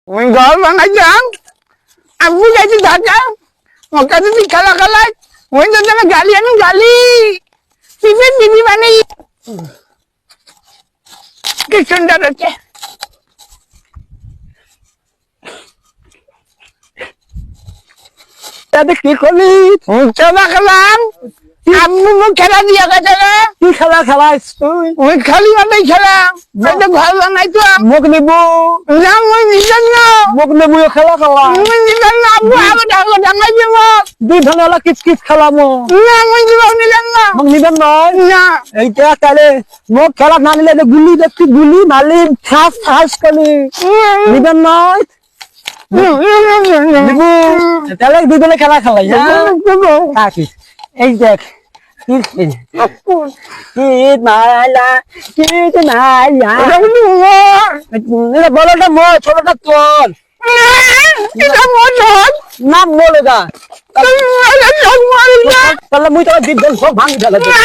Mình gọi bằng anh Giang. Anh muốn dạy trên thật á. Một cái thứ gì kalah kalah. Mình tôi đang gali anh gali. Bibi bibi mana? Cái chân đã được chứ. তাতে কি করলি Coba kelam. Kamu mau খেলা দিয়া গেছে না? কি খেলা খেলাইছ তুই ওই খালি মাঠে খেলা। এটা ভালো নাই তো। মুখ নেবু না মই নিজান না। মুখ নেবু খেলা খেলা মই নিজান না। আবু আবু ডাঙাই দিব। দুই ধরনের কিচ কিচ খেলামো না মই দিব নিজান না। মুখ নিবেন নয় না। এইটা তাহলে মুখ খেলা না নিলে গুলি দেখছি গুলি মালি ঠাস ঠাস করি নিবেন নয় নিবু তাহলে দুজনে খেলা খেলাই হ্যাঁ কি এই দেখ কিত মালা কিত মালা এটা বড়টা মই ছোটটা তোর এটা মজা। নাম বলে দা তাহলে মুই তোর দিন সব ভাঙি ফেলে দিবে